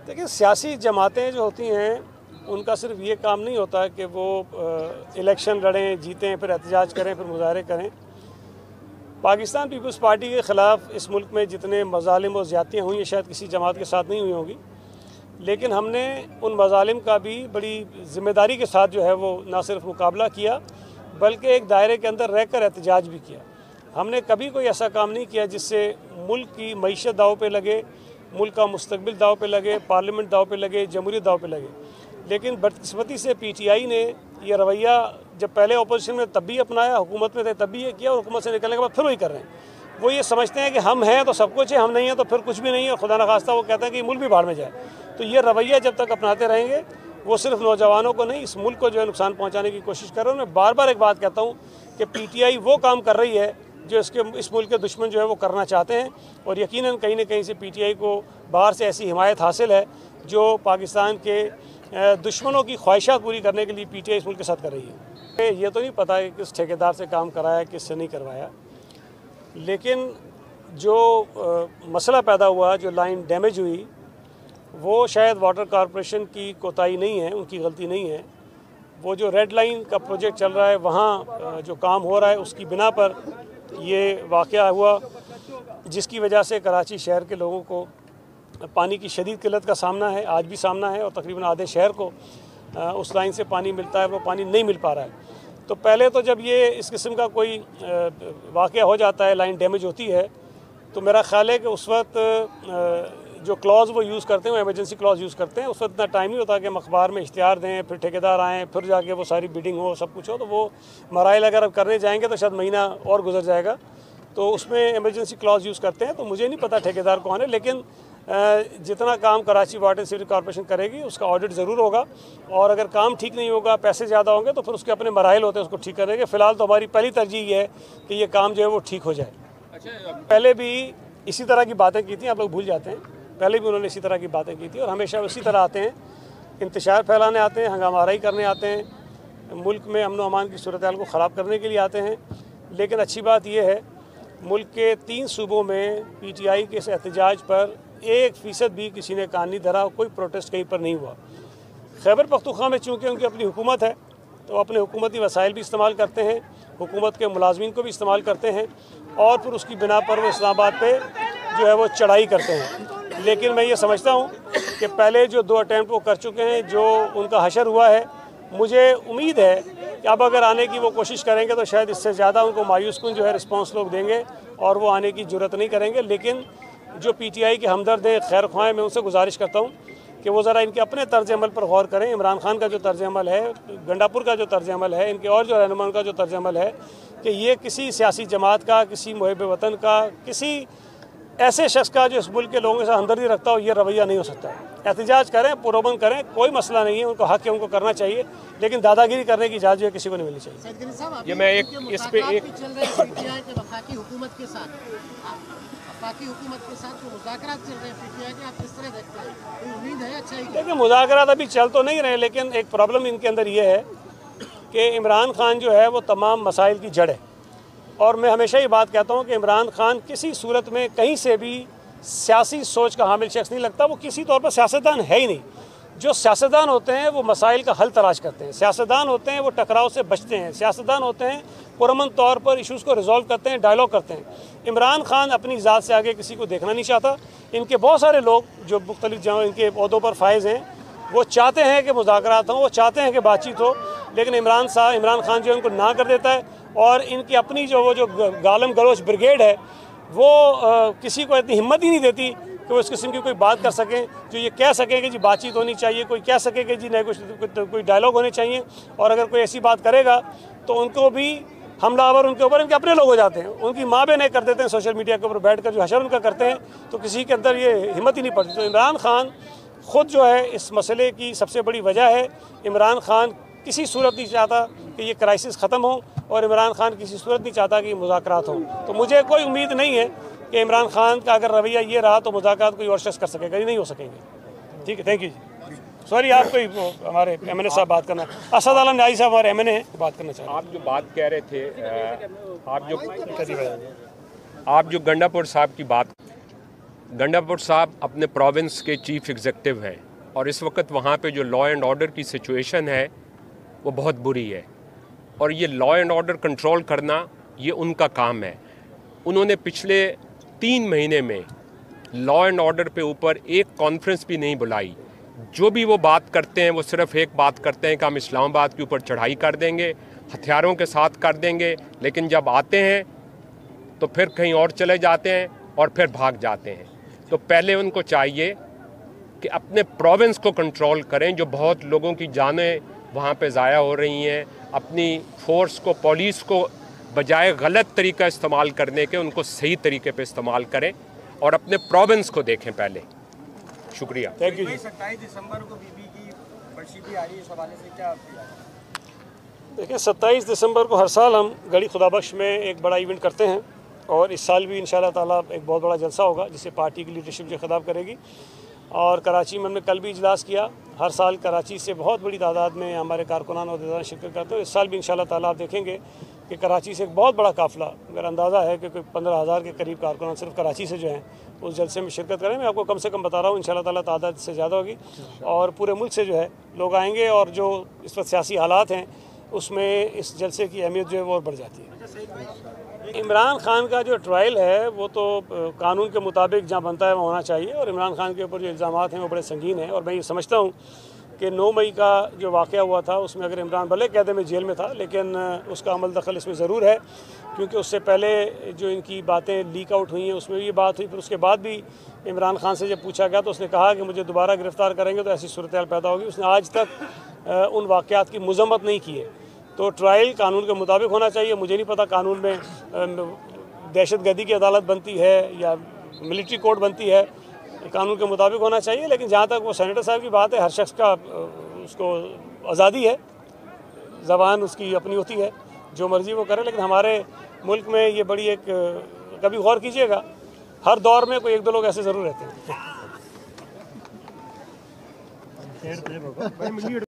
देखिए, सियासी जमातें जो होती हैं उनका सिर्फ ये काम नहीं होता कि वो इलेक्शन लड़ें, जीतें, फिर एहतजाज करें, फिर मुजाहरे करें। पाकिस्तान पीपल्स पार्टी के ख़िलाफ़ इस मुल्क में जितने मज़ालिम और ज़्यादतियाँ हुई हैं शायद किसी जमात के साथ नहीं हुई होंगी, लेकिन हमने उन मज़ालिम का भी बड़ी ज़िम्मेदारी के साथ जो है वो ना सिर्फ मुकाबला किया बल्कि एक दायरे के अंदर रहकर एहतजाज भी किया। हमने कभी कोई ऐसा काम नहीं किया जिससे मुल्क की मईशत दाव पे लगे, मुल्क का मुस्तकबिल दाव पे लगे, पार्लियामेंट दाव पे लगे, जमहूरियत दाव पे लगे। लेकिन बदकिस्मती से PTI ने यह रवैया जब पहले अपोजिशन में तब भी अपनाया, हुकूमत में थे तब भी ये किया, और हुकूमत से निकलने के बाद फिर वही कर रहे हैं। वो ये समझते हैं कि हम हैं तो सब कुछ है, हम नहीं हैं तो फिर कुछ भी नहीं है, और खुदा न खास्ता वो कहते हैं कि मुल्क भी बाहर में जाए। तो ये रवैया जब तक अपनाते रहेंगे, वो सिर्फ नौजवानों को नहीं, इस मुल्क को जो है नुकसान पहुँचाने की कोशिश कर रहे हैं। मैं बार बार एक बात कहता हूँ कि PTI वो काम कर रही है जो इस मुल्क के दुश्मन जो है वो करना चाहते हैं, और यकीनन कहीं ना कहीं से PTI को बाहर से ऐसी हिमायत हासिल है जो पाकिस्तान के दुश्मनों की ख्वाहिशात पूरी करने के लिए PTI इस मुल्क के साथ कर रही है। ये तो नहीं पता है किस ठेकेदार से काम कराया, किससे नहीं करवाया, लेकिन जो मसला पैदा हुआ, जो लाइन डैमेज हुई, वो शायद वाटर कॉरपोरेशन की कोताही नहीं है, उनकी गलती नहीं है। वो जो रेड लाइन का प्रोजेक्ट चल रहा है वहाँ जो काम हो रहा है उसकी बिना पर ये वाक़या हुआ, जिसकी वजह से कराची शहर के लोगों को पानी की शदीद किल्लत का सामना है, आज भी सामना है, और तकरीबन आधे शहर को उस लाइन से पानी मिलता है, वो पानी नहीं मिल पा रहा है। तो पहले तो जब ये इस किस्म का कोई वाक़या हो जाता है, लाइन डैमेज होती है, तो मेरा ख्याल है कि उस वक्त जो क्लॉज वो यूज़ करते हैं, वो एमरजेंसी क्लॉज यूज़ करते हैं। उस वक्त इतना टाइम नहीं होता कि हम अखबार में इश्तिहार दें, फिर ठेकेदार आएँ, फिर जाके वो सारी बिडिंग हो, सब कुछ हो। तो वो मराइल अगर अब करने जाएंगे तो शायद महीना और गुजर जाएगा, तो उसमें एमरजेंसी क्लॉज यूज़ करते हैं। तो मुझे नहीं पता ठेकेदार कौन है, लेकिन जितना काम कराची वाटर सिटी कॉरपोरेशन करेगी उसका ऑडिट ज़रूर होगा, और अगर काम ठीक नहीं होगा, पैसे ज़्यादा होंगे, तो फिर उसके अपने मराइल होते हैं, उसको ठीक करेंगे। फ़िलहाल तो हमारी पहली तरजीह ये है कि ये काम जो है वो ठीक हो जाए। पहले भी इसी तरह की बातें की थी, आप लोग भूल जाते हैं, पहले भी उन्होंने इसी तरह की बातें की थी, और हमेशा उसी तरह आते हैं, इंतशार फैलाने आते हैं, हंगामाराई करने आते हैं, मुल्क में अमन व अमान की सूरत हाल को ख़राब करने के लिए आते हैं। लेकिन अच्छी बात यह है, मुल्क के 3 सूबों में PTI के इस एहतजाज पर 1% भी किसी ने कान नहीं धरा, कोई प्रोटेस्ट कहीं पर नहीं हुआ। खैबर पख्तूनख्वा में चूँकि उनकी अपनी हुकूमत है, तो अपने हुकूमती वसाइल भी इस्तेमाल करते हैं, हुकूमत के मुलाजमीन को भी इस्तेमाल करते हैं, और फिर उसकी बिना पर वो इस्लामाबाद पे जो है वो चढ़ाई करते हैं। लेकिन मैं ये समझता हूँ कि पहले जो 2 अटैम्प्ट वो कर चुके हैं, जो उनका हशर हुआ है, मुझे उम्मीद है कि अब अगर आने की वो कोशिश करेंगे तो शायद इससे ज़्यादा उनको मायूस कुन जो है रिस्पॉन्स लोग देंगे, और वो आने की ज़रूरत नहीं करेंगे। लेकिन जो PTI के हमदर्द हैं, खैर ख्वाह, मैं उनसे गुजारिश करता हूँ कि वो ज़रा इनके अपने तर्ज़ अमल पर गौर करें। इमरान खान का जो तर्ज़ अमल है, गंडापुर का जो तर्ज़ अमल है, इनके और जो रहनुमा का जो तर्ज़ अमल है, कि ये किसी सियासी जमात का, किसी मुहिब वतन का, किसी ऐसे शख्स का जो इस मुल्क के लोगों के साथ हमदर्दी रखता हो, ये रवैया नहीं हो सकता है। एहतजाज करें, पुरअमन करें, कोई मसला नहीं है, उनको हक़ है, उनको करना चाहिए, लेकिन दादागिरी करने की इजाज़त जो है किसी को नहीं मिलनी चाहिए। ये मैं एक इस पे एक वफाकी हुकूमत के साथ जो मुज़ाकरात चल रहे हैं PTI के, आप किस तरह देखते हैं? कोई उम्मीद है? अच्छा, देखिए, मुज़ाकरात अभी चल तो नहीं रहे, लेकिन एक प्रॉब्लम इनके अंदर ये है कि इमरान खान जो है वो तमाम मसाइल की जड़ है, और मैं हमेशा ये बात कहता हूँ कि इमरान खान किसी सूरत में कहीं से भी सियासी सोच का हामिल शख्स नहीं लगता। वो किसी तौर पर सियासतदान है ही नहीं। जो सियासतदान होते हैं वो मसाइल का हल तलाश करते हैं, सियासतदान होते हैं वो टकराव से बचते हैं, सियासतदान होते हैं पुरअमन तौर पर इशूज़ को रिजॉल्व करते हैं, डायलॉग करते हैं। इमरान खान अपनी ज़ात से आगे किसी को देखना नहीं चाहता। इनके बहुत सारे लोग जो मुख्तलिफ जगह इनके ओहदों पर फायज़ हैं, वो चाहते हैं कि मुज़ाकरात हों, वो चाहते हैं कि बातचीत हो, लेकिन इमरान खान जो है उनको ना कर देता है। और इनकी अपनी जो गालम गलोच ब्रिगेड है, वो किसी को इतनी हिम्मत ही नहीं देती कि वो इस किस्म की कोई बात कर सकें, जो ये कह सकें कि जी बातचीत होनी चाहिए, कोई कह सके कि जी नहीं कोई डायलॉग होने चाहिए। और अगर कोई ऐसी बात करेगा तो उनको भी हमलावर उनके ऊपर इनके अपने लोग हो जाते हैं, उनकी माँ बहनें कर देते हैं सोशल मीडिया के ऊपर बैठ कर, जो हशर उनका करते हैं, तो किसी के अंदर ये हिम्मत ही नहीं पड़ती। तो इमरान खान ख़ुद जो है इस मसले की सबसे बड़ी वजह है। इमरान खान किसी सूरत नहीं चाहता कि ये क्राइसिस ख़त्म हो, और इमरान खान किसी सूरत नहीं चाहता कि मुज़ाकरात हों। तो मुझे कोई उम्मीद नहीं है कि इमरान खान का अगर रवैया ये रहा तो मुज़ाकरात कोई और शख्स कर सकेगा, ये नहीं हो सकेंगे। ठीक है, थैंक यू जी। सॉरी, आप कोई हमारे MNA साहब बात करना, असद आलम न्याई साहब हमारे MNA हैं, बात करना चाह रहे हैं। आप जो बात कह रहे थे, आप जो गंडापुर साहब की बात, गंडापुर साहब अपने प्रोविंस के चीफ एग्जीक्यूटिव हैं और इस वक्त वहाँ पे जो लॉ एंड ऑर्डर की सिचुएशन है वो बहुत बुरी है और ये लॉ एंड ऑर्डर कंट्रोल करना ये उनका काम है। उन्होंने पिछले 3 महीने में लॉ एंड ऑर्डर पे ऊपर एक कॉन्फ्रेंस भी नहीं बुलाई। जो भी वो बात करते हैं वो सिर्फ एक बात करते हैं कि हम इस्लामाबाद के ऊपर चढ़ाई कर देंगे, हथियारों के साथ कर देंगे, लेकिन जब आते हैं तो फिर कहीं और चले जाते हैं और फिर भाग जाते हैं। तो पहले उनको चाहिए कि अपने प्रोविंस को कंट्रोल करें, जो बहुत लोगों की जानें वहाँ पे ज़ाया हो रही हैं। अपनी फोर्स को, पुलिस को बजाय गलत तरीका इस्तेमाल करने के उनको सही तरीके पे इस्तेमाल करें और अपने प्रोविंस को देखें पहले। शुक्रिया। Thank you. 27 दिसंबर को बीबी की बर्सी आ रही है, इस हवाले से क्या देखिए, 27 दिसंबर को हर साल हम गढ़ी खुदाबख्श में एक बड़ा इवेंट करते हैं और इस साल भी इंशाल्लाह ताला एक बहुत बड़ा जलसा होगा जिसे पार्टी की लीडरशिप जो खिताब करेगी। और कराची में हमने कल भी इजलास किया। हर साल कराची से बहुत बड़ी तादाद में हमारे कारकुनान और अहदेदार शिरकत करते हैं। इस साल भी इंशाल्लाह ताला आप देखेंगे कि कराची से एक बहुत बड़ा काफ़िला, मेरा अंदाज़ा है कि कोई 15,000 के करीब कारकुनान सिर्फ कराची से जो हैं उस जलसे में शिरकत करें। मैं आपको कम से कम बता रहा हूँ, इंशाल्लाह ताला तादाद से ज़्यादा होगी और पूरे मुल्क से जो है लोग आएंगे और जो इस वक्त सियासी हालात हैं उसमें इस जलसे की अहमियत जो है वो और बढ़ जाती है। इमरान खान का जो ट्रायल है वो तो कानून के मुताबिक जहाँ बनता है वहाँ होना चाहिए और इमरान खान के ऊपर जो इल्ज़ामात हैं वो बड़े संगीन हैं और मैं ये समझता हूँ कि 9 मई का जो वाक़या हुआ था उसमें अगर इमरान भले कैदे में जेल में था लेकिन उसका अमल दखल इसमें ज़रूर है, क्योंकि उससे पहले जो इनकी बातें लीक आउट हुई हैं उसमें भी ये बात हुई। फिर उसके बाद भी इमरान खान से जब पूछा गया तो उसने कहा कि मुझे दोबारा गिरफ़्तार करेंगे तो ऐसी सूरत हाल पैदा होगी। उसने आज तक उन वाक़यात की मज़म्मत नहीं की है। तो ट्रायल कानून के मुताबिक होना चाहिए। मुझे नहीं पता कानून में दहशतगर्दी की अदालत बनती है या मिलिट्री कोर्ट बनती है, कानून के मुताबिक होना चाहिए। लेकिन जहाँ तक वो सेनेटर साहब की बात है, हर शख्स का उसको आज़ादी है, ज़बान उसकी अपनी होती है, जो मर्ज़ी वो करे। लेकिन हमारे मुल्क में ये बड़ी एक कभी गौर कीजिएगा, हर दौर में कोई 1-2 लोग ऐसे ज़रूर रहते हैं।